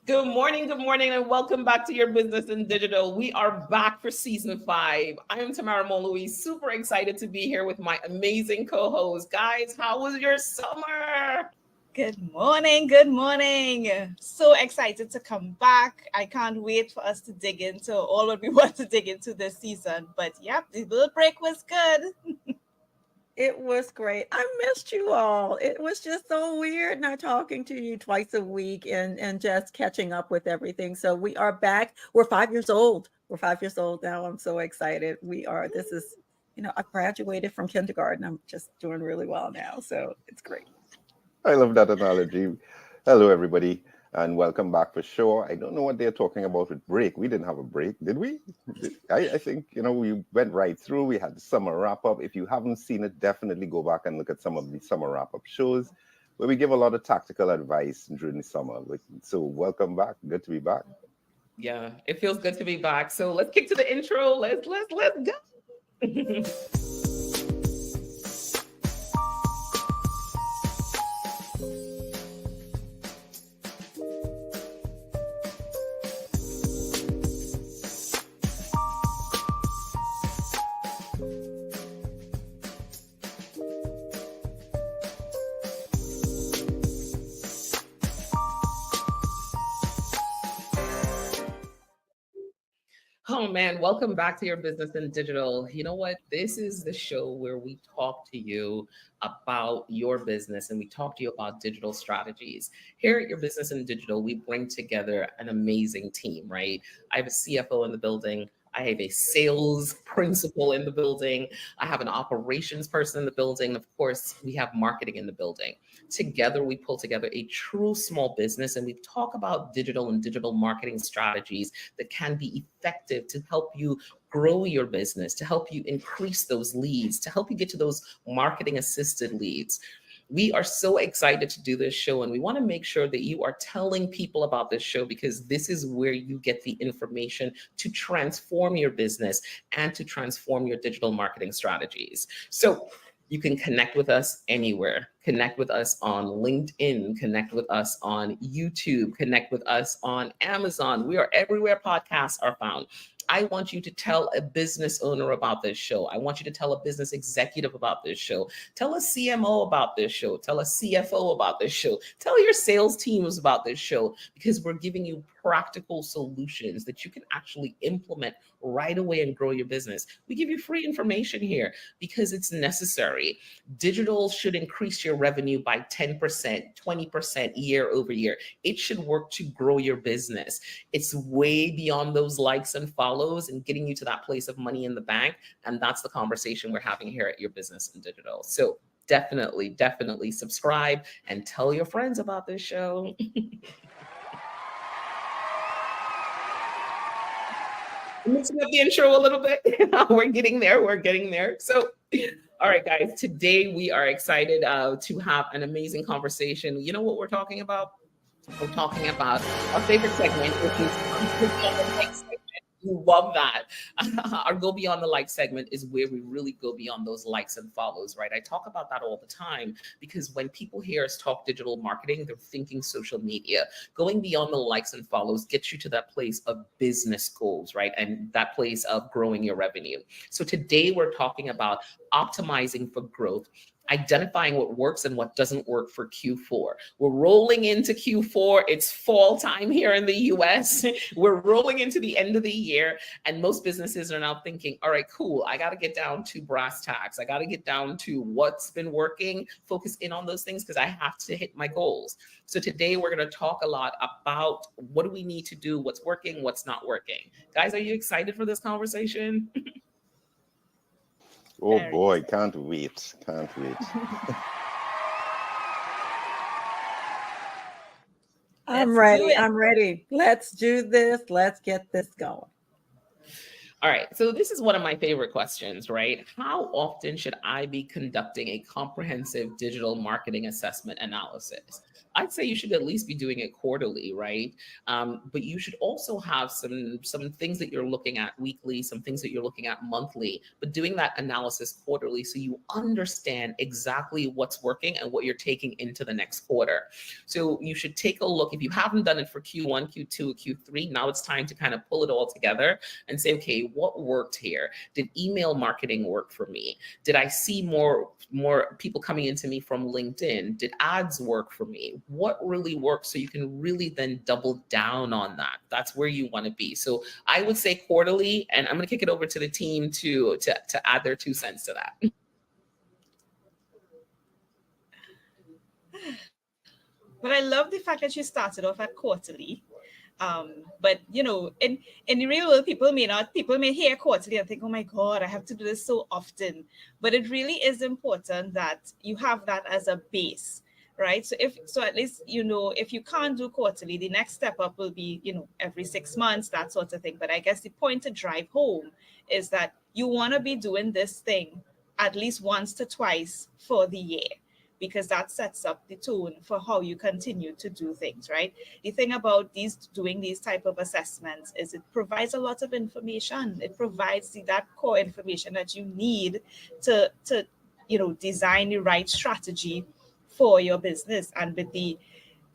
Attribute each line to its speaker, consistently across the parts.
Speaker 1: Good morning, and welcome back to Your Business in Digital. We are back for season 5. I am Tamara Molui, super excited to be here with my amazing co host. Guys, how was your summer?
Speaker 2: Good morning. Good morning. So excited to come back. I can't wait for us to dig into all what we want to dig into this season. But yep, the little break was good.
Speaker 3: It was great. I missed you all. It was just so weird not talking to you twice a week and just catching up with everything. So we are back. We're 5 years old. We're 5 years old now. I'm so excited. This is, I graduated from kindergarten. I'm just doing really well now. So it's great.
Speaker 4: I love that analogy. Hello, everybody, and welcome back for sure. I don't know what they're talking about with break. We didn't have a break, did we? I think, we went right through. We had the summer wrap up. If you haven't seen it, definitely go back and look at some of the summer wrap up shows where we give a lot of tactical advice during the summer. So, welcome back. Good to be back.
Speaker 1: Yeah, it feels good to be back. So let's kick to the intro. Let's go. Oh man, welcome back to Your Business in Digital. You know what? This is the show where we talk to you about your business and we talk to you about digital strategies. Here at Your Business in Digital, we bring together an amazing team, right? I have a CFO in the building. I have a sales principal in the building. I have an operations person in the building. Of course, we have marketing in the building. Together, we pull together a true small business and we talk about digital and digital marketing strategies that can be effective to help you grow your business, to help you increase those leads, to help you get to those marketing assisted leads. We are so excited to do this show, and we want to make sure that you are telling people about this show because this is where you get the information to transform your business and to transform your digital marketing strategies. So you can connect with us anywhere. Connect with us on LinkedIn, connect with us on YouTube, connect with us on Amazon. We are everywhere podcasts are found. I want you to tell a business owner about this show. I want you to tell a business executive about this show. Tell a CMO about this show. Tell a CFO about this show. Tell your sales teams about this show because we're giving you practical solutions that you can actually implement right away and grow your business. We give you free information here because it's necessary. Digital should increase your revenue by 10%, 20% year over year. It should work to grow your business. It's way beyond those likes and follows and getting you to that place of money in the bank. And that's the conversation we're having here at Your Business in Digital. So definitely subscribe and tell your friends about this show. Mixing up the intro a little bit. We're getting there. We're getting there. So, all right, guys, today we are excited to have an amazing conversation. You know what we're talking about? We're talking about our favorite segment, which is we love that. Our Go Beyond the Like segment is where we really go beyond those likes and follows, right? I talk about that all the time because when people hear us talk digital marketing, they're thinking social media. Going beyond the likes and follows gets you to that place of business goals, right? And that place of growing your revenue. So today we're talking about optimizing for growth, identifying what works and what doesn't work for Q4. We're rolling into Q4. It's fall time here in the US. We're rolling into the end of the year. And most businesses are now thinking, all right, cool. I got to get down to brass tacks. I got to get down to what's been working, focus in on those things because I have to hit my goals. So today we're going to talk a lot about what do we need to do, what's working, what's not working. Guys, are you excited for this conversation?
Speaker 4: Oh
Speaker 2: Very
Speaker 4: boy,
Speaker 2: excited.
Speaker 4: can't wait. Can't wait.
Speaker 3: I'm
Speaker 2: Let's do
Speaker 3: ready.
Speaker 2: it.
Speaker 3: I'm ready. Let's do this. Let's get this going.
Speaker 1: All right, so this is one of my favorite questions, right? How often should I be conducting a comprehensive digital marketing assessment analysis? I'd say you should at least be doing it quarterly, right? But you should also have some things that you're looking at weekly, some things that you're looking at monthly, but doing that analysis quarterly so you understand exactly what's working and what you're taking into the next quarter. So you should take a look. If you haven't done it for Q1, Q2, Q3, now it's time to kind of pull it all together and say, okay, what worked here? Did email marketing work for me? Did I see more people coming into me from LinkedIn? Did ads work for me? What really works? So you can really then double down on that. That's where you want to be. So I would say quarterly, and I'm going to kick it over to the team to add their 2 cents to that.
Speaker 2: But I love the fact that you started off at quarterly. But you know, in the real world, people may hear quarterly and think, oh my God, I have to do this so often. But it really is important that you have that as a base, right? So at least, you know, if you can't do quarterly, the next step up will be, you know, every 6 months, that sort of thing. But I guess the point to drive home is that you want to be doing this thing at least once to twice for the year, because that sets up the tone for how you continue to do things, right? The thing about doing these type of assessments is it provides a lot of information. It provides that core information that you need to you know, design the right strategy for your business. And with the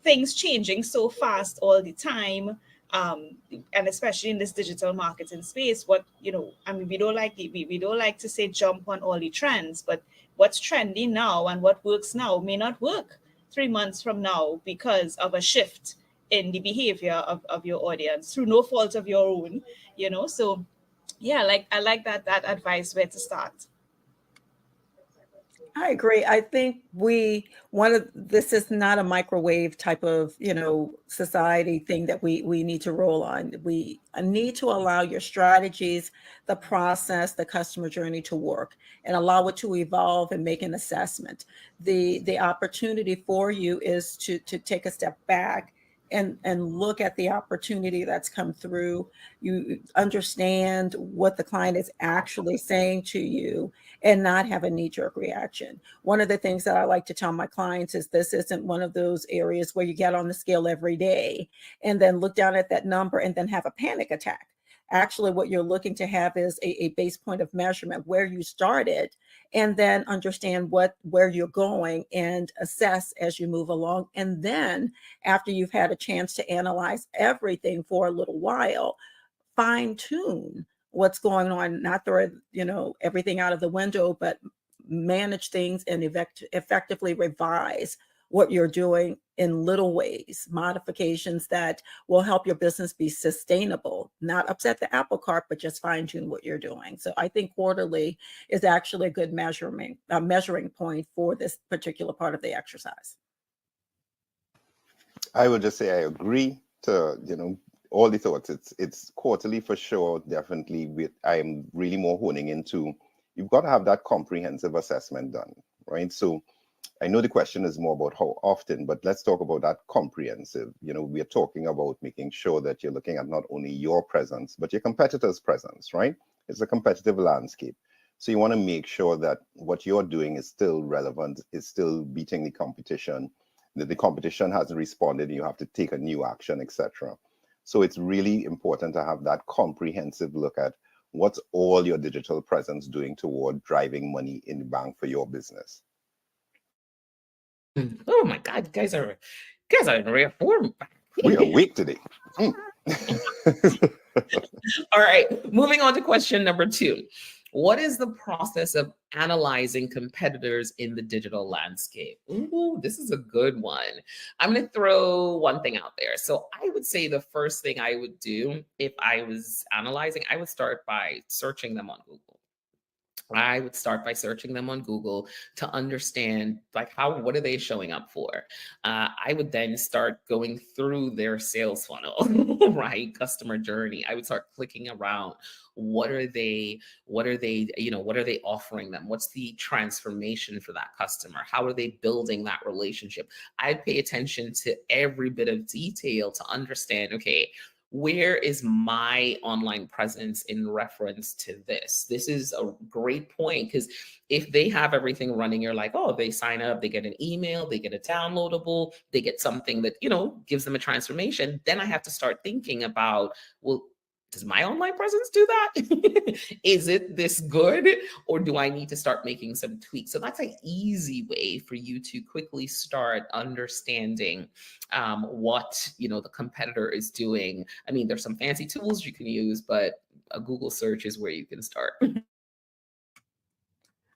Speaker 2: things changing so fast all the time, and especially in this digital marketing space, what, you know, I mean, we don't like to say jump on all the trends, but what's trendy now and what works now may not work 3 months from now because of a shift in the behavior of your audience through no fault of your own, you know. So yeah, like I like that advice where to start.
Speaker 3: I agree. I think this is not a microwave type of, you know, society thing that we need to roll on. We need to allow your strategies, the process, the customer journey to work and allow it to evolve and make an assessment. The opportunity for you is to take a step back and look at the opportunity that's come through. You understand what the client is actually saying to you and not have a knee-jerk reaction. One of the things that I like to tell my clients is this isn't one of those areas where you get on the scale every day and then look down at that number and then have a panic attack. Actually, what you're looking to have is a base point of measurement where you started, and then understand where you're going and assess as you move along. And then after you've had a chance to analyze everything for a little while, fine tune what's going on, not throw, you know, everything out of the window, but manage things and effectively revise what you're doing in little ways, modifications that will help your business be sustainable, not upset the apple cart, but just fine tune what you're doing. So I think quarterly is actually a good measuring point for this particular part of the exercise.
Speaker 4: I would just say I agree to, you know, all the thoughts. It's quarterly for sure, definitely. I'm really more honing into, you've got to have that comprehensive assessment done, right? So I know the question is more about how often, but let's talk about that comprehensive. You know, we're talking about making sure that you're looking at not only your presence, but your competitors' presence, right? It's a competitive landscape. So you want to make sure that what you're doing is still relevant, is still beating the competition, that the competition hasn't responded, and you have to take a new action, etc. So it's really important to have that comprehensive look at what's all your digital presence doing toward driving money in the bank for your business.
Speaker 1: Oh my God, you guys are in rare form.
Speaker 4: We are weak today.
Speaker 1: All right, moving on to question number 2. What is the process of analyzing competitors in the digital landscape? Ooh, this is a good one. I'm going to throw one thing out there. So I would say the first thing I would do if I was analyzing, I would start by searching them on Google. I would start by searching them on Google to understand, like, what are they showing up for? I would then start going through their sales funnel, right? Customer journey. I would start clicking around. What are they, what are they offering them? What's the transformation for that customer? How are they building that relationship? I'd pay attention to every bit of detail to understand, okay, where is my online presence in reference to this? This is a great point, because if they have everything running, you're like, oh, they sign up, they get an email, they get a downloadable, they get something that, gives them a transformation. Then I have to start thinking about, well, does my online presence do that? Is it this good? Or do I need to start making some tweaks? So that's an easy way for you to quickly start understanding what the competitor is doing. I mean, there's some fancy tools you can use, but a Google search is where you can start.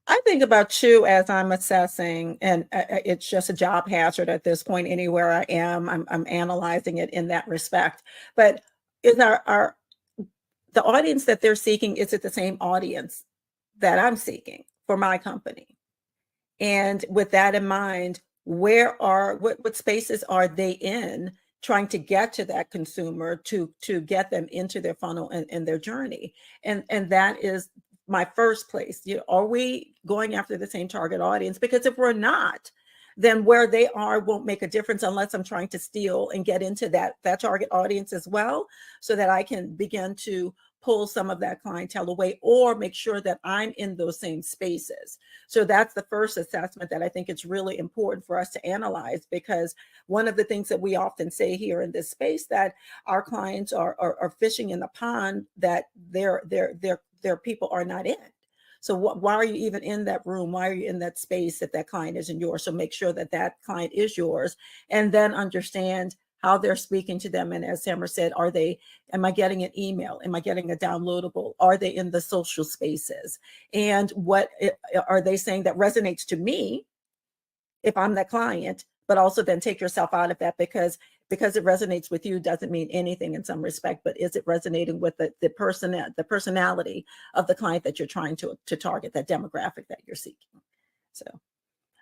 Speaker 3: I think about you as I'm assessing, and it's just a job hazard at this point. Anywhere I am, I'm analyzing it in that respect. But is the audience that they're seeking, is it the same audience that I'm seeking for my company? And with that in mind, what spaces are they in, trying to get to that consumer, to get them into their funnel and their journey? And that is my first place. Are we going after the same target audience? Because if we're not, then where they are won't make a difference, unless I'm trying to steal and get into that target audience as well, so that I can begin to pull some of that clientele away, or make sure that I'm in those same spaces. So that's the first assessment that I think it's really important for us to analyze, because one of the things that we often say here in this space, that our clients are fishing in the pond that their people are not in. So why are you even in that room? Why are you in that space if that client isn't yours? So make sure that that client is yours, and then understand how they're speaking to them. And as Samara said, am I getting an email? Am I getting a downloadable? Are they in the social spaces? And what are they saying that resonates to me if I'm that client? But also then take yourself out of that, because it resonates with you doesn't mean anything in some respect, but is it resonating with the personality of the client that you're trying to target, that demographic that you're seeking? So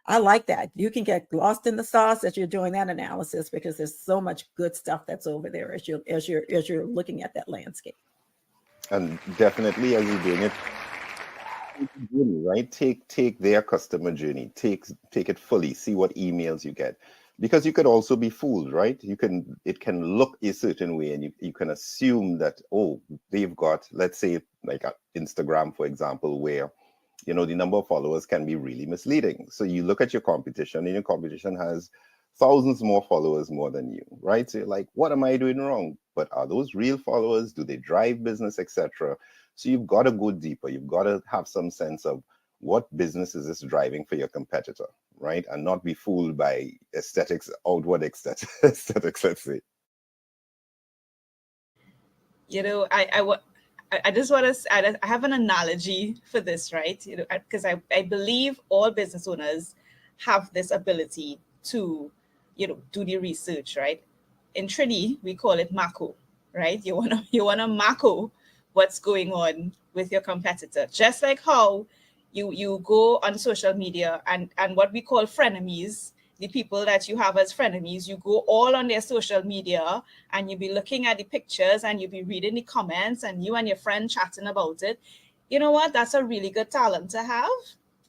Speaker 3: I like that. You can get lost in the sauce as you're doing that analysis, because there's so much good stuff that's over there as you're looking at that landscape.
Speaker 4: And definitely, as you're doing it, right? Take their customer journey. Take it fully. See what emails you get, because you could also be fooled, right? It can look a certain way, and you can assume that, oh, they've got, let's say, like Instagram, for example, where the number of followers can be really misleading. So you look at your competition, and your competition has thousands more followers more than you, right? So you're like, what am I doing wrong? But are those real followers? Do they drive business, etc.? So you've got to go deeper. You've got to have some sense of what business is this driving for your competitor, right? And not be fooled by aesthetics, outward aesthetics, let's say.
Speaker 2: I just want to, I have an analogy for this, right? Because I believe all business owners have this ability to, do the research, right? In Trinity, we call it Mako, right? You wanna Mako what's going on with your competitor. Just like how you go on social media and what we call frenemies, the people that you have as frenemies, you go all on their social media and you be looking at the pictures and you be reading the comments and you and your friend chatting about it. You know what? That's a really good talent to have.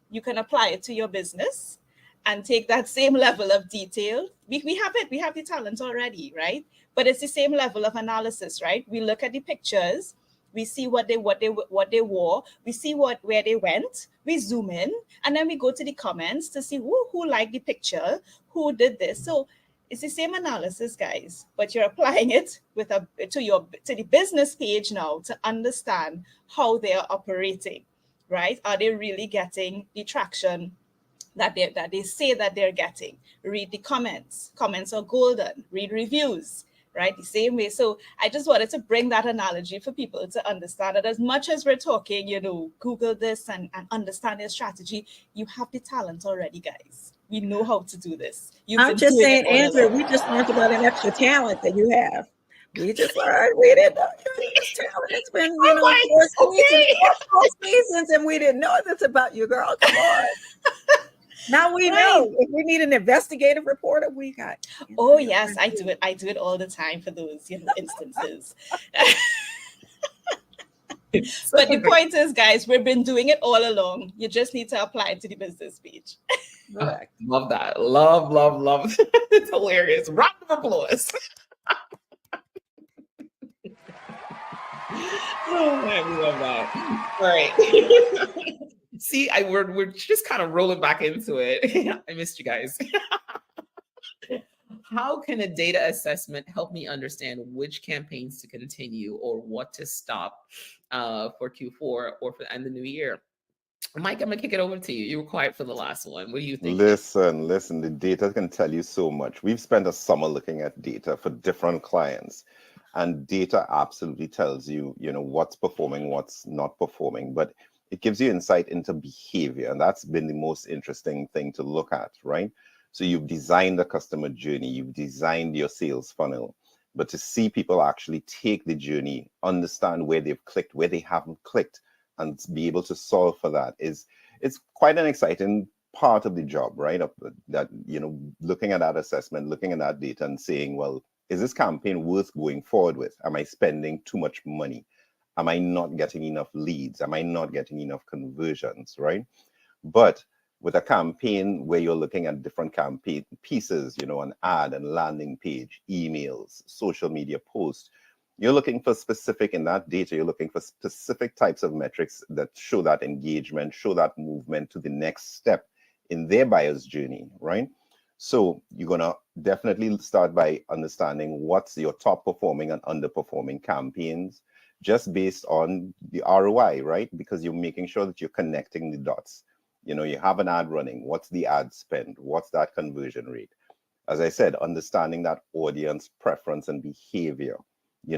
Speaker 2: You can apply it to your business and take that same level of detail. We have it. We have the talent already, right? But it's the same level of analysis, right? We look at the pictures. We see what they wore. We see where they went. We zoom in, and then we go to the comments to see who liked the picture, who did this. So it's the same analysis, guys, but you're applying it to the business page now to understand how they are operating, right? Are they really getting the traction that they say that they're getting? Read the comments. Comments are golden. Read reviews. Right, the same way. So I just wanted to bring that analogy for people to understand that as much as we're talking, Google this and understand their strategy, you have the talent already, guys. We know how to do this.
Speaker 3: I'm just saying, Andrea, we just learned about an extra talent that you have. We just learned. We didn't know you had this talent. It's been, four seasons, and we didn't know this about you, girl. Come on. Now we know. If we need an investigative reporter, we got.
Speaker 2: Oh yes, I do it. I do it all the time for those instances. But the point is, guys, we've been doing it all along. You just need to apply it to the business page.
Speaker 1: Love that. Love. It's hilarious. Round of applause. Oh man, we love that. All right. See, we're just kind of rolling back into it. I missed you guys. How can a data assessment help me understand which campaigns to continue or what to stop for Q4 or for and the new year? Mike, I'm gonna kick it over to you. You were quiet for the last one. What are you thinking?
Speaker 4: Listen, the data can tell you so much. We've spent a summer looking at data for different clients, and data absolutely tells you, what's performing, what's not performing, but it gives you insight into behavior, and that's been the most interesting thing to look at, right? So you've designed the customer journey, you've designed your sales funnel, but to see people actually take the journey, understand where they've clicked, where they haven't clicked, and be able to solve for that is it's quite an exciting part of the job, right? Of that, looking at that assessment, looking at that data and saying, well, is this campaign worth going forward with? Am I spending too much money? Am I not getting enough leads? Am I not getting enough conversions, right? But with a campaign where you're looking at different campaign pieces, an ad and landing page, emails, social media posts, you're looking for specific in that data, you're looking for specific types of metrics that show that engagement, show that movement to the next step in their buyer's journey, right? So you're going to definitely start by understanding what's your top performing and underperforming campaigns just based on the ROI, right? Because you're making sure that you're connecting the dots. You have an ad running. What's the ad spend? What's that conversion rate? As I said, understanding that audience preference and behavior.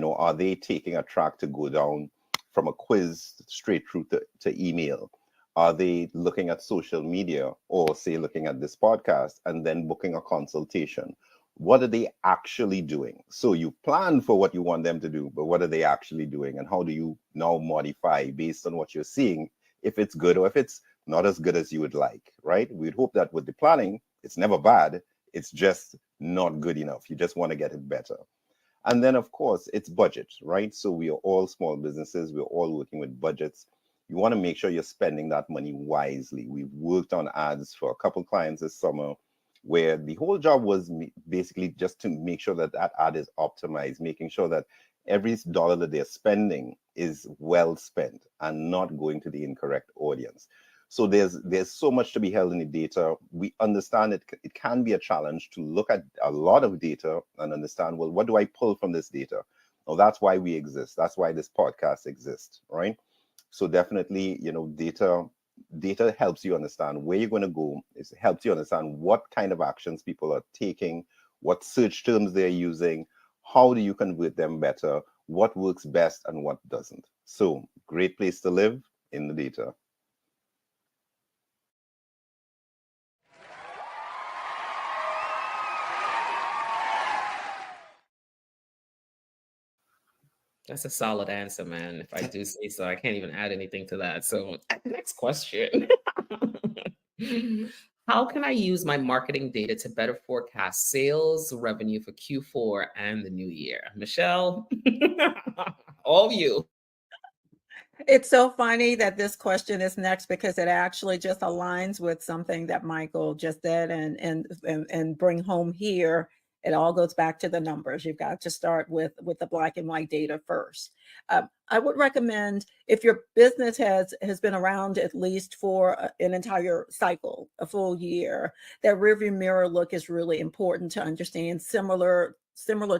Speaker 4: Are they taking a track to go down from a quiz straight through to email? Are they looking at social media or say looking at this podcast and then booking a consultation? What are they actually doing? So you plan for what you want them to do, but what are they actually doing? And how do you now modify based on what you're seeing, if it's good or if it's not as good as you would like, right? We'd hope that with the planning, it's never bad. It's just not good enough. You just want to get it better. And then, of course, it's budget, right? So we are all small businesses. We're all working with budgets. You want to make sure you're spending that money wisely. We've worked on ads for a couple clients this summer where the whole job was basically just to make sure that that ad is optimized, making sure that every dollar that they're spending is well spent and not going to the incorrect audience. So there's so much to be held in the data. We understand it can be a challenge to look at a lot of data and understand, well, what do I pull from this data? Well, that's why we exist. That's why this podcast exists, right? So definitely, data helps you understand where you're going to go. It helps you understand what kind of actions people are taking, what search terms they're using, how do you convert them better, what works best and what doesn't. So great place to live in the data.
Speaker 1: That's a solid answer, man. If I do say so, I can't even add anything to that. So, next question. How can I use my marketing data to better forecast sales revenue for Q4 and the new year? Michelle, all you.
Speaker 3: It's so funny that this question is next because it actually just aligns with something that Michael just said and bring home here. It all goes back to the numbers. You've got to start with the black and white data first. I would recommend if your business has been around at least for an entire cycle, a full year, that rearview mirror look is really important to understand similar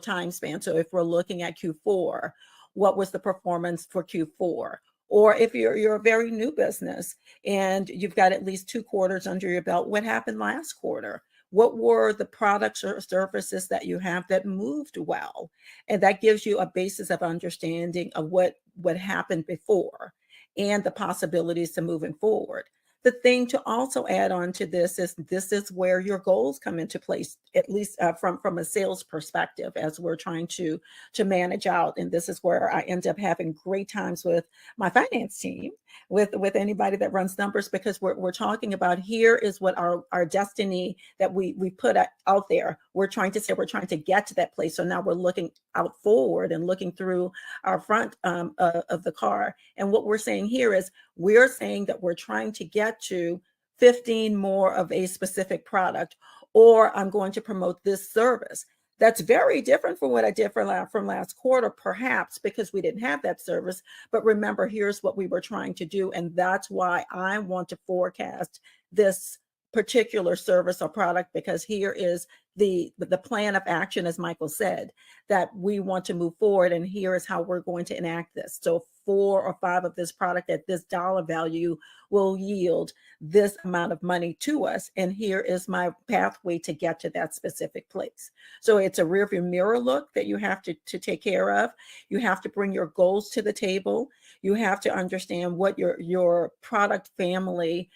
Speaker 3: time span. So if we're looking at Q4, what was the performance for Q4? Or if you're a very new business and you've got at least 2 quarters under your belt, what happened last quarter? What were the products or services that you have that moved well? And that gives you a basis of understanding of what happened before and the possibilities to moving forward. The thing to also add on to this is where your goals come into place, at least from a sales perspective, as we're trying to manage out. And this is where I end up having great times with my finance team, with anybody that runs numbers, because we're talking about here is what our destiny that we put out there. We're trying to get to that place. So now we're looking out forward and looking through our front of the car. And what we're saying here is we're saying that we're trying to get to 15 more of a specific product, or I'm going to promote this service. That's very different from what I did from last quarter, perhaps because we didn't have that service. But remember, here's what we were trying to do. And that's why I want to forecast this particular service or product, because here is the plan of action, as Michael said, that we want to move forward, and here is how we're going to enact this. So 4 or 5 of this product at this dollar value will yield this amount of money to us, and here is my pathway to get to that specific place. So it's a rearview mirror look that you have to take care of. You have to bring your goals to the table. You have to understand what your product family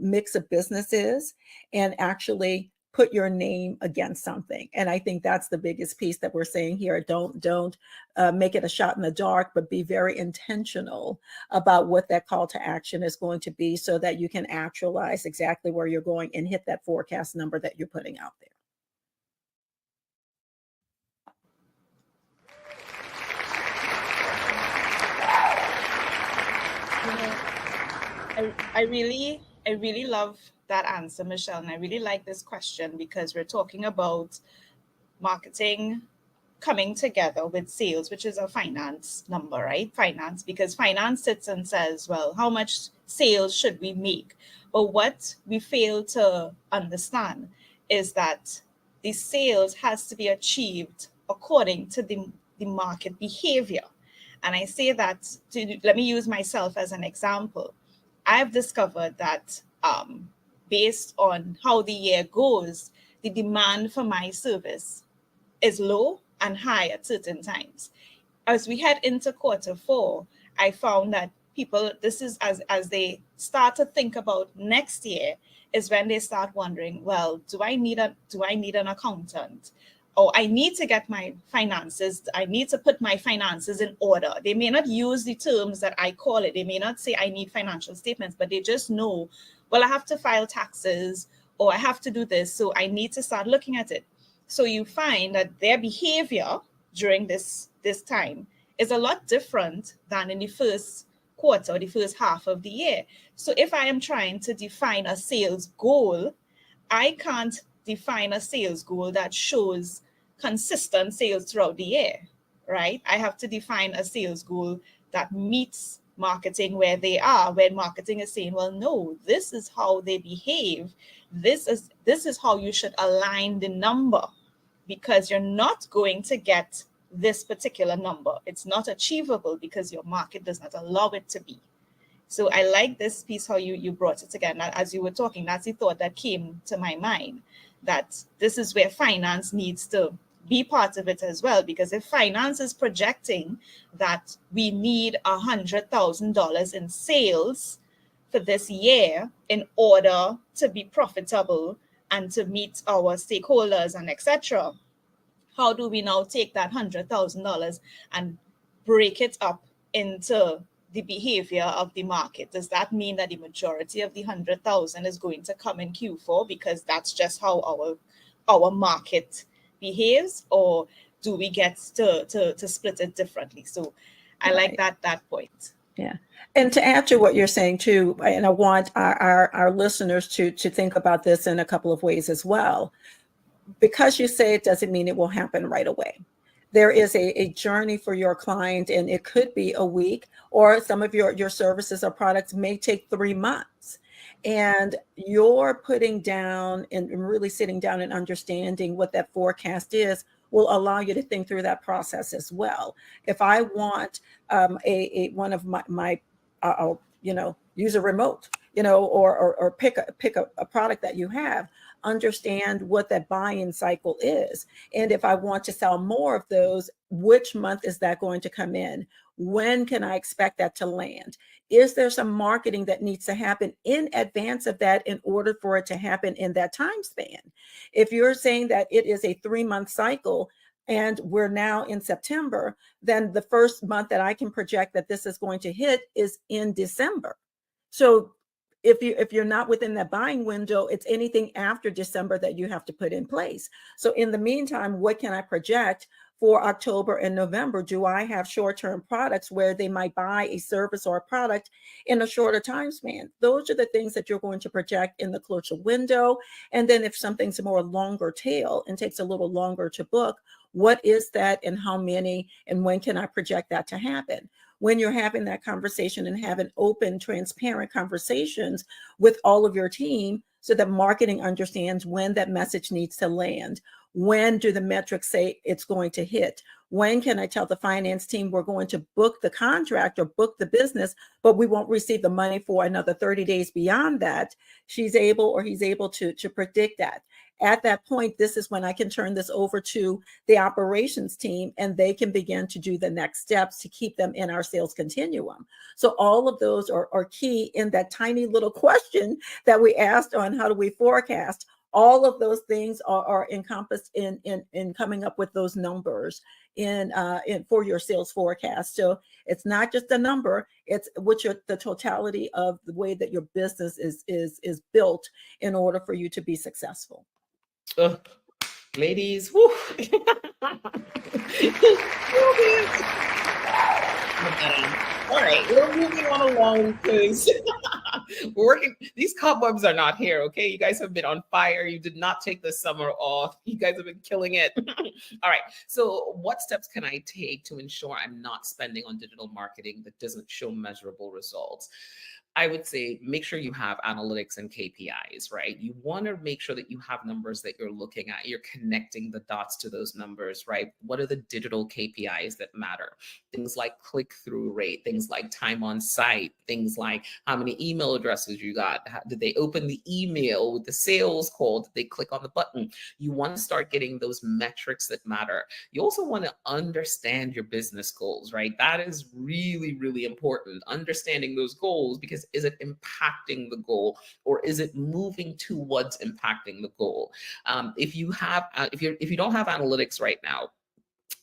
Speaker 3: mix of business is, and actually put your name against something. And I think that's the biggest piece that we're saying here. Don't make it a shot in the dark, but be very intentional about what that call to action is going to be, so that you can actualize exactly where you're going and hit that forecast number that you're putting out there.
Speaker 2: I really love that answer, Michelle, and I really like this question, because we're talking about marketing coming together with sales, which is a finance number, right? Finance, because finance sits and says, well, how much sales should we make? But what we fail to understand is that the sales has to be achieved according to the market behavior. And I say that let me use myself as an example. I've discovered that based on how the year goes, the demand for my service is low and high at certain times. As we head into quarter 4, I found that people, this is as they start to think about next year, is when they start wondering, well, do I need an accountant? Or I need to get my finances, I need to put my finances in order. They may not use the terms that I call it. They may not say I need financial statements, but they just know, well, I have to file taxes, or I have to do this, so I need to start looking at it. So you find that their behavior during this time is a lot different than in the first quarter or the first half of the year. So if I am trying to define a sales goal, I can't define a sales goal that shows consistent sales throughout the year, right? I have to define a sales goal that meets marketing where they are, when marketing is saying, well, no, this is how they behave. This is how you should align the number, because you're not going to get this particular number. It's not achievable because your market does not allow it to be. So I like this piece, how you brought it together. As you were talking, that's the thought that came to my mind, that this is where finance needs to be part of it as well. Because if finance is projecting that we need $100,000 in sales for this year in order to be profitable and to meet our stakeholders and etc., how do we now take that $100,000 and break it up into the behavior of the market? Does that mean that the majority of the 100,000 is going to come in Q4 because that's just how our market behaves, or do we get to split it differently? So I like that point.
Speaker 3: Yeah. And to add to what you're saying too, and I want our listeners to think about this in a couple of ways as well. Because you say it doesn't mean it will happen right away. There is a journey for your client, and it could be a week, or some of your services or products may take 3 months. And you're putting down and really sitting down and understanding what that forecast is will allow you to think through that process as well. If I want one of my I'll use a remote, or pick a product that you have, understand what that buy-in cycle is. And if I want to sell more of those, which month is that going to come in? When can I expect that to land? Is there some marketing that needs to happen in advance of that in order for it to happen in that time span? If you're saying that it is a 3-month cycle and we're now in September, then the first month that I can project that this is going to hit is in December. So if you're not within that buying window, it's anything after December that you have to put in place. So in the meantime, what can I project for October and November? Do I have short-term products where they might buy a service or a product in a shorter time span? Those are the things that you're going to project in the closure window. And then if something's a more longer tail and takes a little longer to book, what is that and how many and when can I project that to happen? When you're having that conversation and having open, transparent conversations with all of your team so that marketing understands when that message needs to land. When do the metrics say it's going to hit? When can I tell the finance team we're going to book the contract or book the business, but we won't receive the money for another 30 days beyond that? She's able or he's able to predict that. At that point, this is when I can turn this over to the operations team and they can begin to do the next steps to keep them in our sales continuum. So all of those are key in that tiny little question that we asked on how do we forecast. All of those things are encompassed in coming up with those numbers in for your sales forecast. So it's not just a number; it's the totality of the way that your business is built in order for you to be successful.
Speaker 1: Ladies, woo. All right, we're moving on along because we're working. These cobwebs are not here, okay? You guys have been on fire. You did not take the summer off. You guys have been killing it. All right, so what steps can I take to ensure I'm not spending on digital marketing that doesn't show measurable results? I would say make sure you have analytics and KPIs, right? You want to make sure that you have numbers that you're looking at. You're connecting the dots to those numbers, right? What are the digital KPIs that matter? Things like click-through rate, things like time on site, things like how many email addresses you got. Did they open the email with the sales call? Did they click on the button? You want to start getting those metrics that matter. You also want to understand your business goals, right? That is really, really important. Understanding those goals, because is it impacting the goal or is it moving towards impacting the goal? If you don't have analytics right now,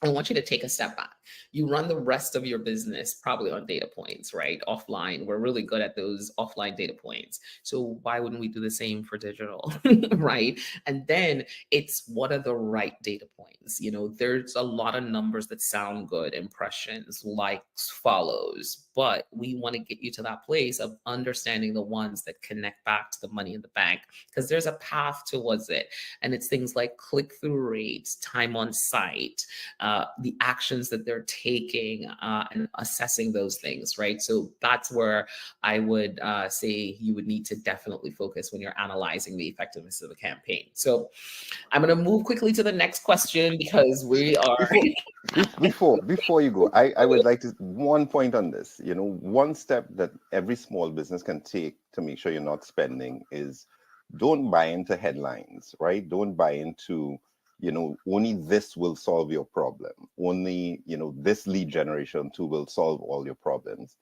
Speaker 1: I want you to take a step back. You run the rest of your business probably on data points, right? Offline. We're really good at those offline data points. So why wouldn't we do the same for digital, right? And then it's what are the right data points? You know, there's a lot of numbers that sound good, impressions, likes, follows, but we want to get you to that place of understanding the ones that connect back to the money in the bank, because there's a path towards it. And it's things like click-through rates, time on site, the actions that they're taking, and assessing those things, right? So that's where I would say you would need to definitely focus when you're analyzing the effectiveness of the campaign. So I'm going to move quickly to the next question because we are...
Speaker 4: Before you go, I would like to one point on this. You know, one step that every small business can take to make sure you're not spending is don't buy into headlines, right? Don't buy into, you know, only this will solve your problem. Only, you know, this lead generation tool will solve all your problems.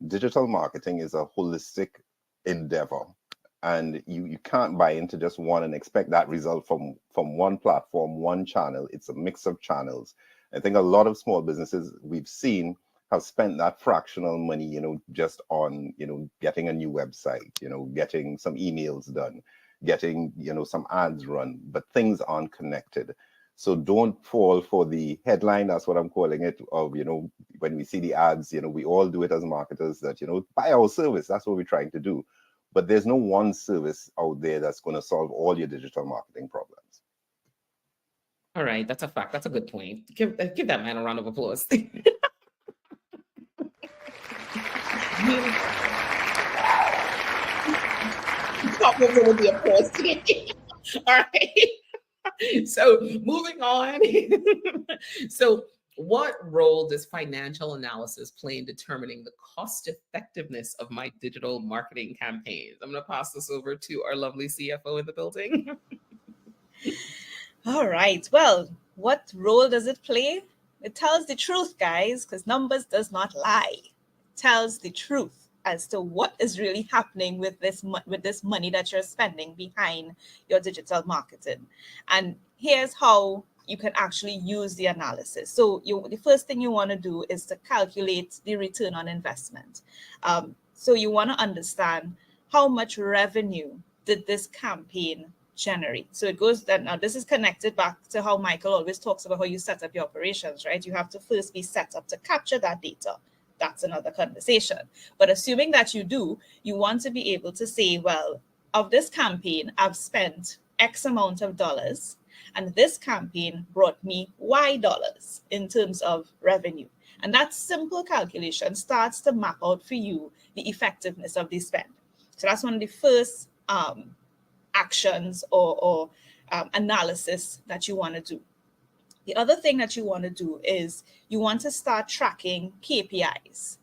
Speaker 4: Digital marketing is a holistic endeavor. And you can't buy into just one and expect that result from one platform, one channel. It's a mix of channels. I think a lot of small businesses we've seen have spent that fractional money, you know, just on, you know, getting a new website, you know, getting some emails done, getting, you know, some ads run, but things aren't connected. So don't fall for the headline, that's what I'm calling it, of, you know, when we see the ads, you know, we all do it as marketers that, you know, buy our service, that's what we're trying to do. But there's no one service out there that's going to solve all your digital marketing problems.
Speaker 1: All right, that's a fact. That's a good point. Give that man a round of applause. Stop with the applause today. All right. So moving on. So what role does financial analysis play in determining the cost effectiveness of my digital marketing campaigns? I'm going to pass this over to our lovely CFO in the building.
Speaker 2: All right. Well, what role does it play? It tells the truth, guys, because numbers does not lie. It tells the truth as to what is really happening with this money that you're spending behind your digital marketing. And here's how you can actually use the analysis. So the first thing you want to do is to calculate the return on investment. So you want to understand how much revenue did this campaign generate. So it goes that now this is connected back to how Michael always talks about how you set up your operations, right? You have to first be set up to capture that data. That's another conversation. But assuming that you do, you want to be able to say, well, of this campaign, I've spent X amount of dollars, and this campaign brought me Y dollars in terms of revenue. And that simple calculation starts to map out for you the effectiveness of the spend. So that's one of the first actions or analysis that you want to do. The other thing that you want to do is you want to start tracking KPIs.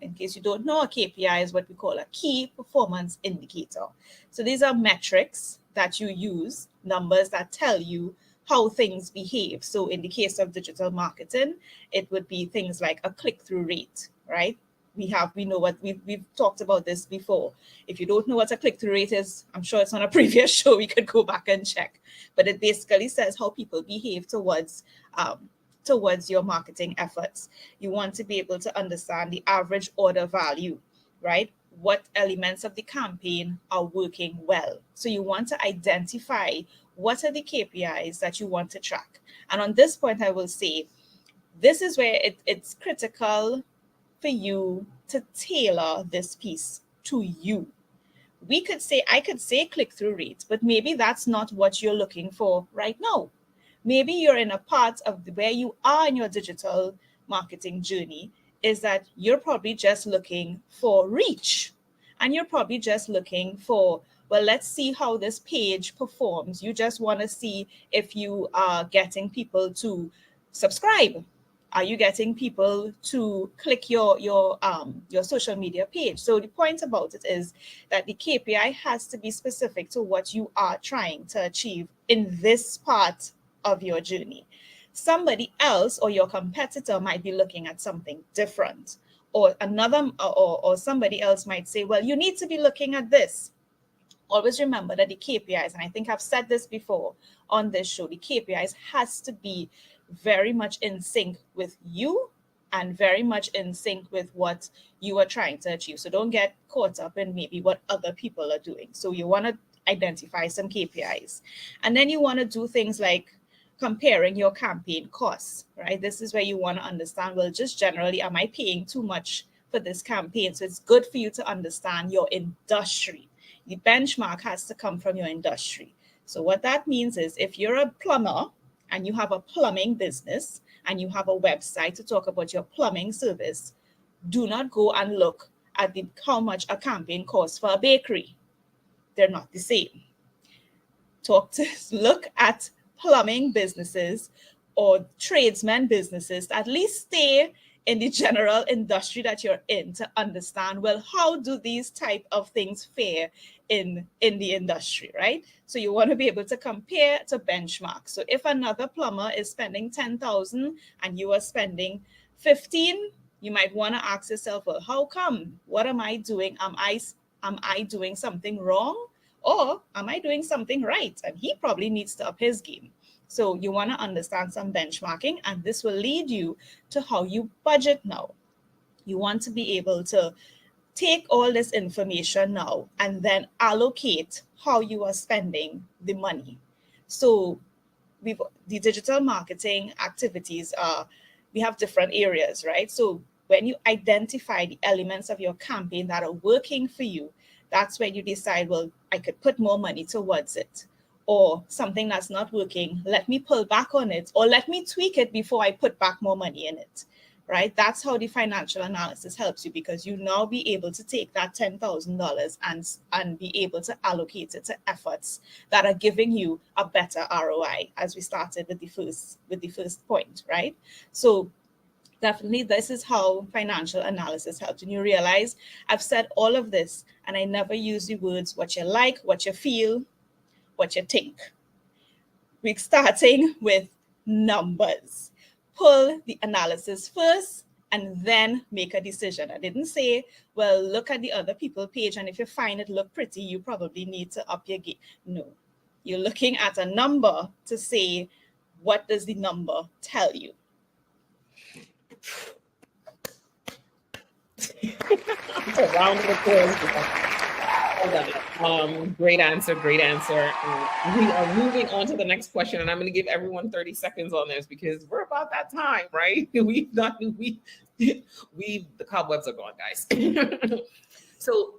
Speaker 2: In case you don't know, a KPI is what we call a key performance indicator. So these are metrics that you use, numbers that tell you how things behave. So in the case of digital marketing, it would be things like a click-through rate, right? We know what we've talked about this before. If you don't know what a click-through rate is, I'm sure it's on a previous show. We could go back and check. But it basically says how people behave towards your marketing efforts. You want to be able to understand the average order value, right? What elements of the campaign are working well. So you want to identify what are the KPIs that you want to track. And on this point, I will say, this is where it's critical for you to tailor this piece to you. I could say click-through rate, but maybe that's not what you're looking for right now. Maybe you're in a part of where you are in your digital marketing journey is that you're probably just looking for reach. And you're probably just looking for, well, let's see how this page performs. You just want to see if you are getting people to subscribe. Are you getting people to click your social media page? So the point about it is that the KPI has to be specific to what you are trying to achieve in this part of your journey. Somebody else or your competitor might be looking at something different, or somebody else might say, well, you need to be looking at this. Always remember that the KPIs, and I think I've said this before on this show, the KPIs has to be very much in sync with you and very much in sync with what you are trying to achieve. So don't get caught up in maybe what other people are doing. So you want to identify some KPIs. And then you want to do things like comparing your campaign costs, right? This is where you want to understand, well, just generally, am I paying too much for this campaign? So it's good for you to understand your industry. The benchmark has to come from your industry. So what that means is if you're a plumber and you have a plumbing business and you have a website to talk about your plumbing service, do not go and look at how much a campaign costs for a bakery. They're not the same. Look at plumbing businesses or tradesmen businesses, at least stay in the general industry that you're in to understand, well, how do these type of things fare in the industry, right? So you want to be able to compare to benchmark. So if another plumber is spending 10,000 and you are spending 15, you might want to ask yourself, well, how come? What am I doing? Am I doing something wrong? Or am I doing something right? And he probably needs to up his game. So you want to understand some benchmarking, and this will lead you to how you budget now. You want to be able to take all this information now and then allocate how you are spending the money. So the digital marketing activities we have different areas, right? So when you identify the elements of your campaign that are working for you, that's when you decide, well, I could put more money towards it. Or something that's not working, let me pull back on it, or let me tweak it before I put back more money in it, right? That's how the financial analysis helps you, because you now be able to take that $10,000 and be able to allocate it to efforts that are giving you a better ROI, as we started with the first point, right? So definitely, this is how financial analysis helps. And you realize I've said all of this, and I never use the words what you like, what you feel, what you think. We're starting with numbers. Pull the analysis first and then make a decision. I didn't say, well, look at the other people page, and if you find it look pretty, you probably need to up your game. No, you're looking at a number to say, what does the number tell you?
Speaker 1: A round of applause. Hold on. Great answer. Great answer. We are moving on to the next question, and I'm going to give everyone 30 seconds on this because we're about that time, right? We've done the cobwebs are gone, guys. So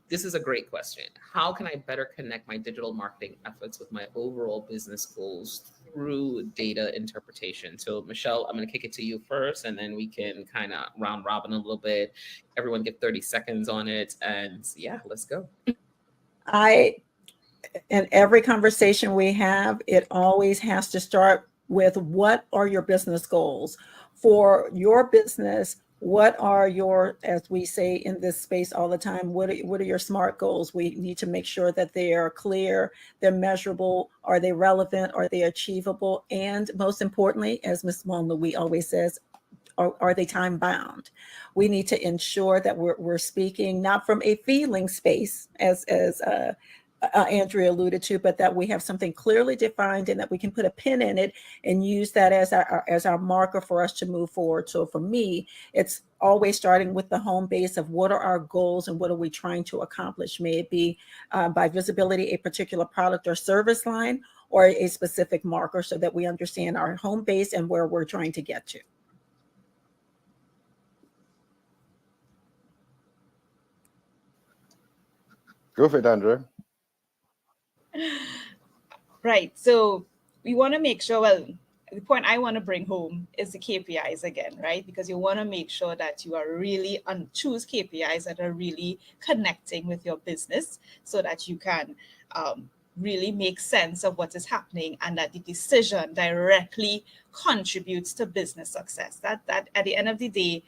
Speaker 1: this is a great question. How can I better connect my digital marketing efforts with my overall business goals through data interpretation? So, Michelle, I'm going to kick it to you first, and then we can kind of round robin a little bit. Everyone get 30 seconds on it. And yeah, let's go.
Speaker 3: In every conversation we have, it always has to start with what are your business goals for your business? What are your, as we say in this space all the time, what are your SMART goals? We need to make sure that they are clear, they're measurable, are they relevant, are they achievable? And most importantly, as Ms. Mon-Louis always says, are they time bound? We need to ensure that we're speaking not from a feeling space, as Andrea alluded to, but that we have something clearly defined and that we can put a pin in it and use that as our marker for us to move forward. So for me, it's always starting with the home base of what are our goals and what are we trying to accomplish? May it be by visibility, a particular product or service line, or a specific marker so that we understand our home base and where we're trying to get to.
Speaker 4: Go for it, Andrea.
Speaker 2: Right. So we want to make sure, well, the point I want to bring home is the KPIs again, right? Because you want to make sure that you are really choose KPIs that are really connecting with your business so that you can really make sense of what is happening and that the decision directly contributes to business success. That at the end of the day,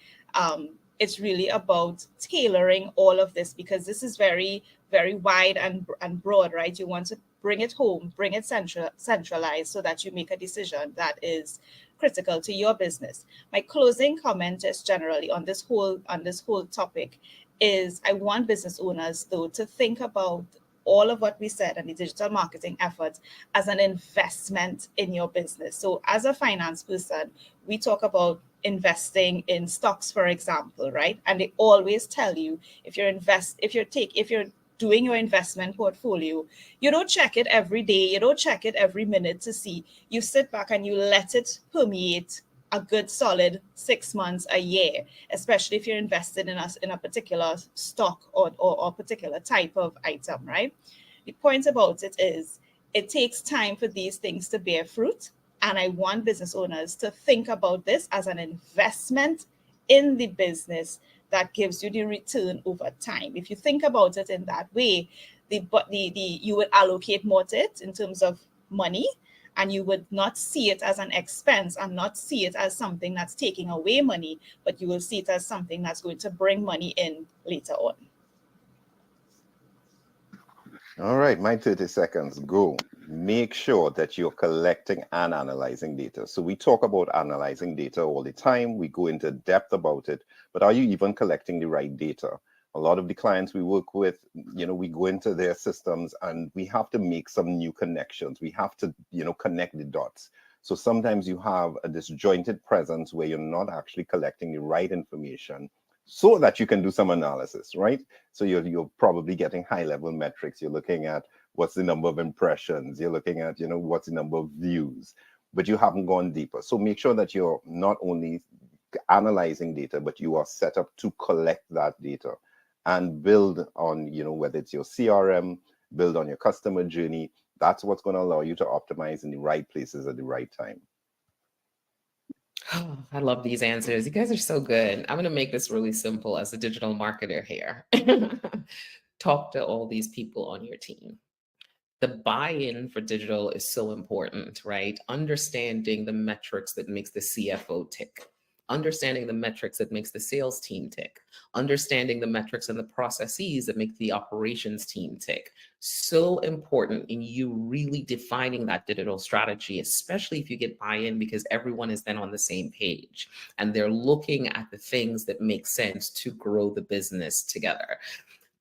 Speaker 2: it's really about tailoring all of this because this is very, very wide and broad, right? You want to bring it home, bring it centralized so that you make a decision that is critical to your business. My closing comment just generally on this whole topic is I want business owners though to think about all of what we said and the digital marketing efforts as an investment in your business. So as a finance person, we talk about investing in stocks, for example, right? And they always tell you if you're doing your investment portfolio, you don't check it every day, you don't check it every minute to see. You sit back and you let it permeate a good solid 6 months, a year, especially if you're invested in a particular stock or particular type of item, right? The point about it is it takes time for these things to bear fruit. And I want business owners to think about this as an investment in the business that gives you the return over time. If you think about it in that way, you would allocate more to it in terms of money, and you would not see it as an expense and not see it as something that's taking away money, but you will see it as something that's going to bring money in later on.
Speaker 4: All right, my 30 seconds go. Make sure that you're collecting and analyzing data. So we talk about analyzing data all the time. We go into depth about it, but are you even collecting the right data? A lot of the clients we work with, we go into their systems and we have to make some new connections. We have to, connect the dots. So sometimes you have a disjointed presence where you're not actually collecting the right information so that you can do some analysis, right? So you're probably getting high-level metrics. You're looking at what's the number of impressions. You're looking at, what's the number of views, but you haven't gone deeper. So make sure that you're not only analyzing data, but you are set up to collect that data and build on, whether it's your CRM, build on your customer journey. That's what's going to allow you to optimize in the right places at the right time.
Speaker 1: Oh, I love these answers. You guys are so good. I'm going to make this really simple as a digital marketer here. Talk to all these people on your team. The buy-in for digital is so important, right? Understanding the metrics that makes the CFO tick, understanding the metrics that makes the sales team tick, understanding the metrics and the processes that make the operations team tick. So important in you really defining that digital strategy, especially if you get buy-in, because everyone is then on the same page and they're looking at the things that make sense to grow the business together.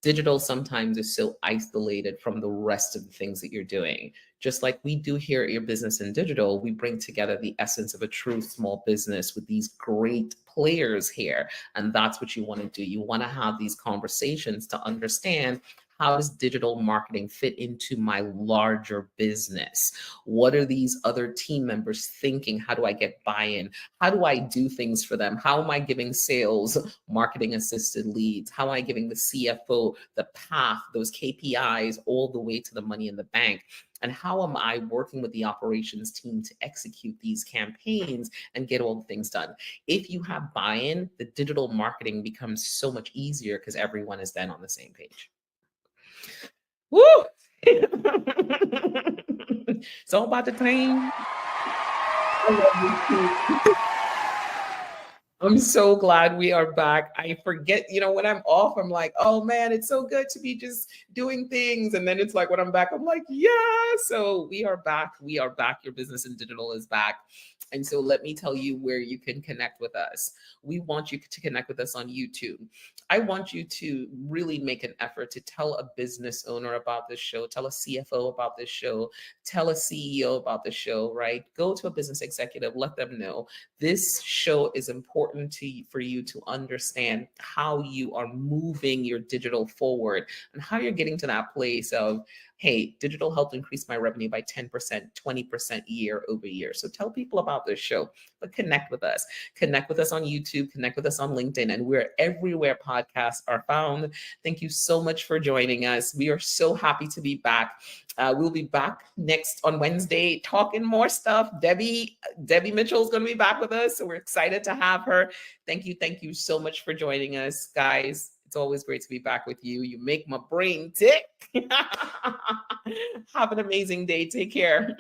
Speaker 1: Digital sometimes is so isolated from the rest of the things that you're doing. Just like we do here at Your Business in Digital, we bring together the essence of a true small business with these great players here. And that's what you want to do. You want to have these conversations to understand how does digital marketing fit into my larger business? What are these other team members thinking? How do I get buy-in? How do I do things for them? How am I giving sales marketing assisted leads? How am I giving the CFO the path, those KPIs, all the way to the money in the bank? And how am I working with the operations team to execute these campaigns and get all the things done? If you have buy-in, the digital marketing becomes so much easier because everyone is then on the same page. Woo! It's all about the time. I love you too. I'm so glad we are back. I forget, when I'm off, I'm like, oh man, it's so good to be just doing things. And then it's like when I'm back, I'm like, yeah. So we are back. We are back. Your Business in Digital is back. And so let me tell you where you can connect with us. We want you to connect with us on YouTube. I want you to really make an effort to tell a business owner about this show, tell a CFO about this show, tell a CEO about the show, right? Go to a business executive, let them know this show is important for you to understand how you are moving your digital forward and how you're getting to that place of, hey, digital helped increase my revenue by 10%, 20% year over year. So tell people about this show, but connect with us. Connect with us on YouTube, connect with us on LinkedIn, and we're everywhere podcasts are found. Thank you so much for joining us. We are so happy to be back. We'll be back next on Wednesday talking more stuff. Debbie Mitchell is going to be back with us, so we're excited to have her. Thank you so much for joining us, guys. It's always great to be back with you. You make my brain tick. Have an amazing day. Take care.